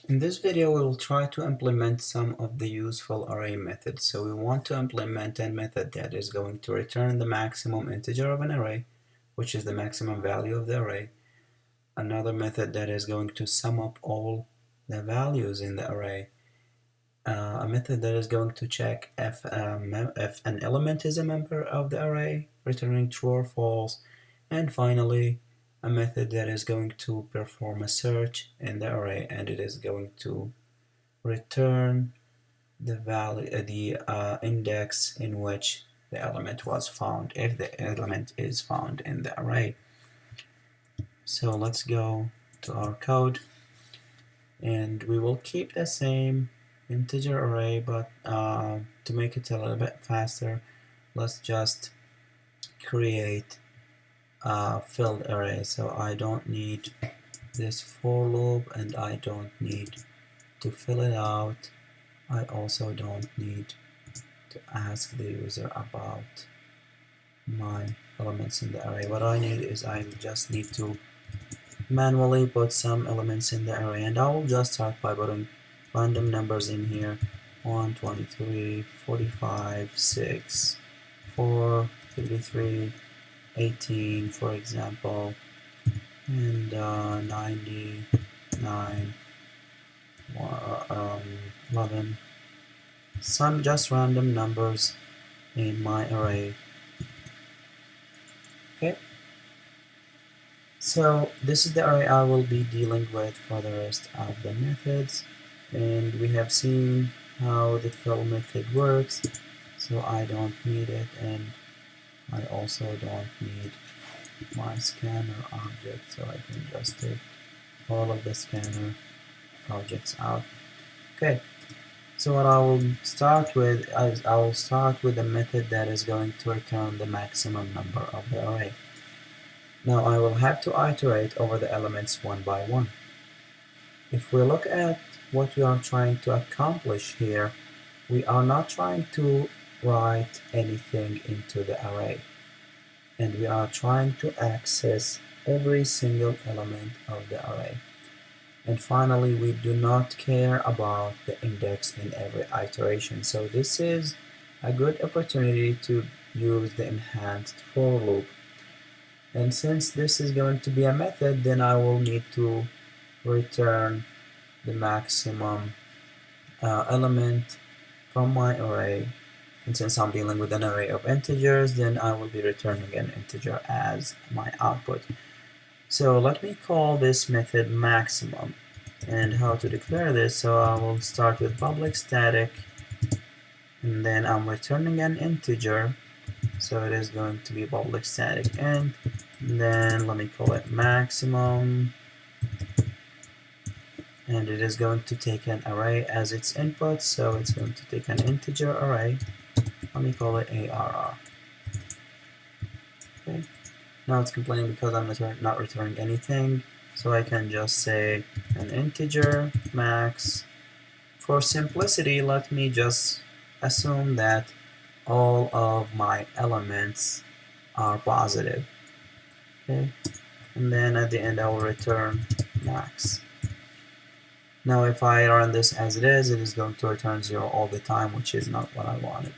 In this video, we will try to implement some of the useful array methods. So we want to implement a method that is going to return the maximum integer of an array, which is the maximum value of the array. Another method that is going to sum up all the values in the array. A method that is going to check if an element is a member of the array, returning true or false. And finally, a method that is going to perform a search in the array, and it is going to return the value, the index in which the element was found, if the element is found in the array. So let's go to our code, and we will keep the same integer array, but to make it a little bit faster, let's just create a filled array. So I don't need this for loop, and I don't need to fill it out. I also don't need to ask the user about my elements in the array. What I need is I just need to manually put some elements in the array, and I will just start by putting random numbers in here: 1, 23, 45, 6, 4, 33, 18, for example, and 99, 11, some just random numbers in my array. Okay, so this is the array I will be dealing with for the rest of the methods, and we have seen how the fill method works, so I don't need it, and I also don't need my scanner object, so I can just take all of the scanner objects out. Okay, so what I will start with is I will start with a method that is going to return the maximum number of the array. Now I will have to iterate over the elements one by one. If we look at what we are trying to accomplish here, we are not trying to write anything into the array, and we are trying to access every single element of the array. And finally, we do not care about the index in every iteration. So this is a good opportunity to use the enhanced for loop. And since this is going to be a method, then I will need to return the maximum element from my array. And since I'm dealing with an array of integers, then I will be returning an integer as my output. So let me call this method maximum. And how to declare this, so I will start with public static, and then I'm returning an integer, so it is going to be public static int, and then let me call it maximum, and it is going to take an array as its input, so it's going to take an integer array. Let me call it ARR. Okay, now it's complaining because I'm not returning anything, so I can just say an integer max. For simplicity, let me just assume that all of my elements are positive. Okay, and then at the end I will return max. Now if I run this as it is going to return 0 all the time, which is not what I wanted.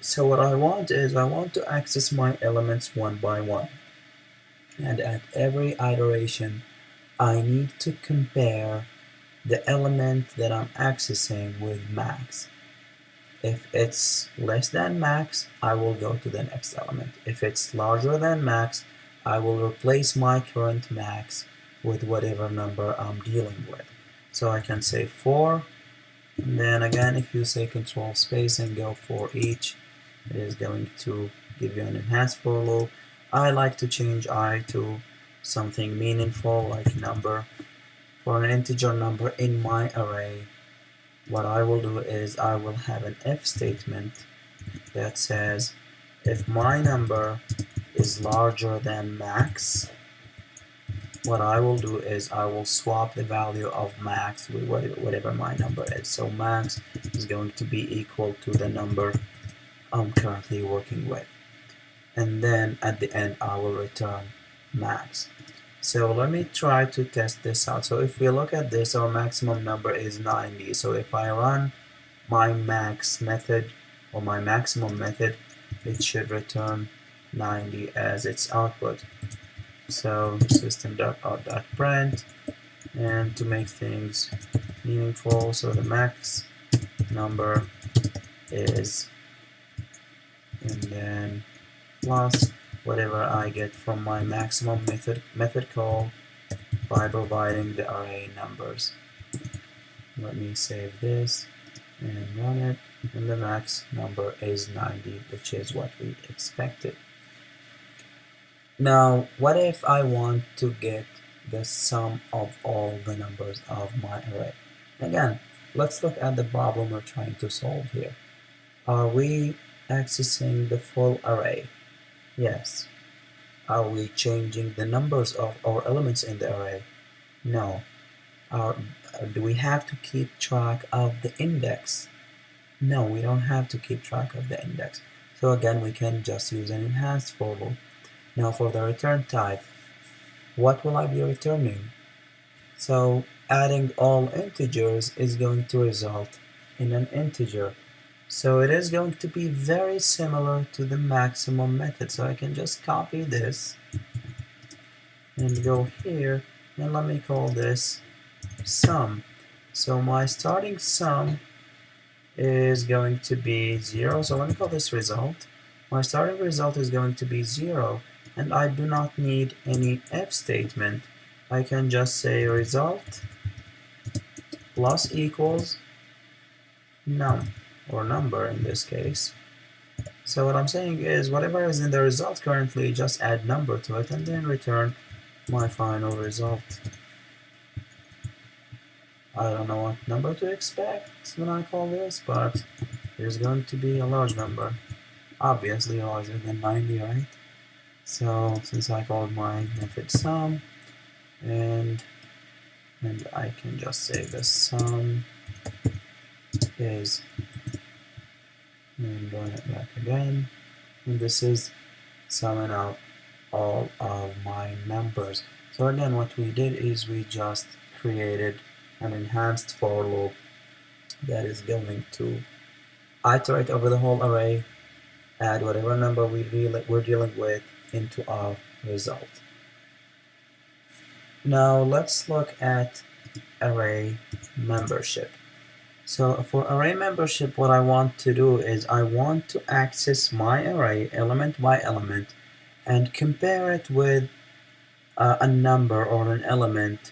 So what I want is I want to access my elements one by one, and at every iteration I need to compare the element that I'm accessing with max. If it's less than max, I will go to the next element. If it's larger than max, I will replace my current max with whatever number I'm dealing with. So I can say 4, and then again if you say control space and go for each, it is going to give you an enhanced for loop. I like to change I to something meaningful like number. For an integer number in my array, what I will do is I will have an if statement that says if my number is larger than max, what I will do is I will swap the value of max with whatever my number is. So max is going to be equal to the number I'm currently working with. And then at the end I will return max. So let me try to test this out. So if we look at this, our maximum number is 90. So if I run my max method or my maximum method, it should return 90 as its output. So system.out.print, and to make things meaningful, so the max number is, and then plus whatever I get from my maximum method call by providing the array numbers. Let me save this and run it, and the max number is 90, which is what we expected. Now, what if I want to get the sum of all the numbers of my array? Again, let's look at the problem we're trying to solve here. Are we accessing the full array? Yes. Are we changing the numbers of our elements in the array? No. Do we have to keep track of the index? No, we don't have to keep track of the index. So again, we can just use an enhanced for loop. Now for the return type, what will I be returning? So adding all integers is going to result in an integer. So it is going to be very similar to the maximum method. So I can just copy this and go here, and let me call this sum. So my starting sum is going to be 0. So let me call this result. My starting result is going to be 0, and I do not need any if statement. I can just say result plus equals num, or number in this case. So what I'm saying is whatever is in the result currently, just add number to it and then return my final result. I don't know what number to expect when I call this, but there's going to be a large number, obviously larger than 90, right? So since I called my method sum, and I can just say the sum is, and run it back again, and this is summing out all of my numbers. So again, what we did is we just created an enhanced for loop that is going to iterate over the whole array, add whatever number we're dealing with into our result. Now let's look at array membership. So for array membership, what I want to do is I want to access my array element by element and compare it with a number or an element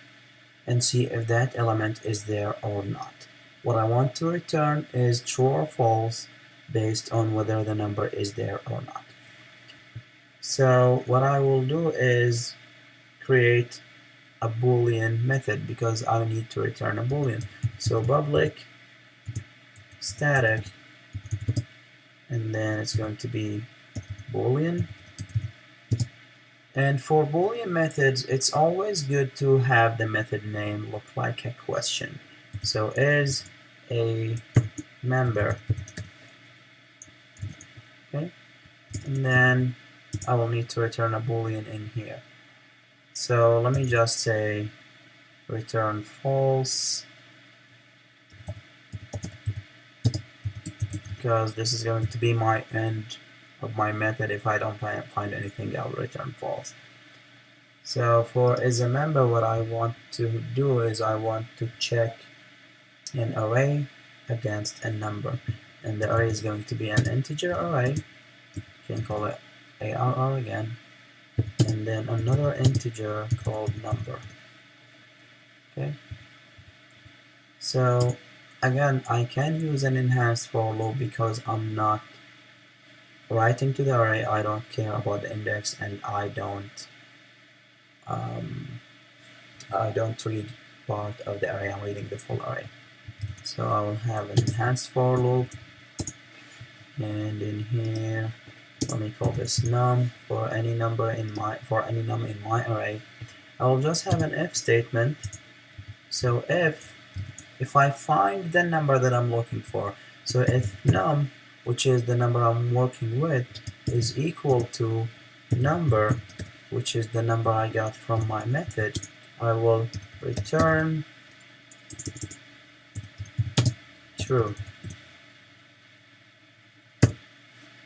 and see if that element is there or not. What I want to return is true or false based on whether the number is there or not. So what I will do is create a boolean method because I need to return a boolean. So public static, and then it's going to be boolean. And for boolean methods, it's always good to have the method name look like a question. So is a member, okay, and then I will need to return a boolean in here. So let me just say return false, because this is going to be my end of my method. If I don't find anything, I'll return false. So for is a member, what I want to do is I want to check an array against a number, and the array is going to be an integer array. You can call it ARR again, and then another integer called number. Okay, so again, I can use an enhanced for loop because I'm not writing to the array. I don't care about the index, and I don't read part of the array. I'm reading the full array. So I will have an enhanced for loop, and in here, let me call this num. For any num in my array, I will just have an if statement. So if I find the number that I'm looking for, so if num, which is the number I'm working with, is equal to number, which is the number I got from my method, I will return true.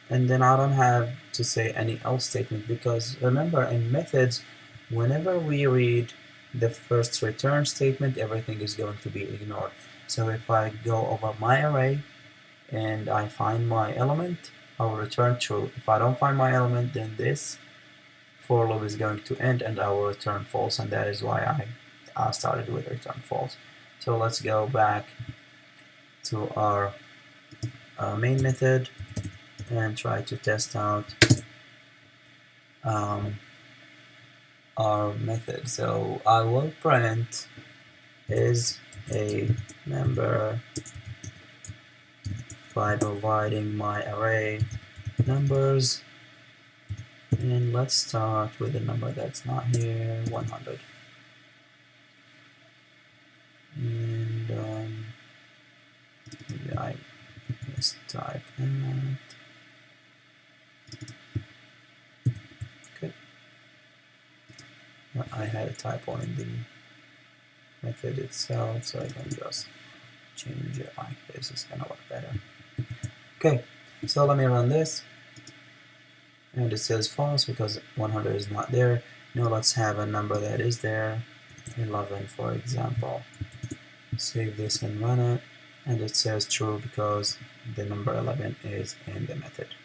And then I don't have to say any else statement, because remember, in methods, whenever we read the first return statement, everything is going to be ignored. So if I go over my array and I find my element, I will return true. If I don't find my element, then this for loop is going to end and I will return false, and that is why I started with return false. So let's go back to our main method and try to test out our method. So I will print is a member by providing my array numbers, and let's start with a number that's not here, 100. And maybe I mistype that. Okay. I had a typo in the method itself, so I can just change it like this. It's gonna look better. Okay, so let me run this, and it says false because 100 is not there. Now let's have a number that is there, 11 for example. Save this and run it, and it says true because the number 11 is in the method.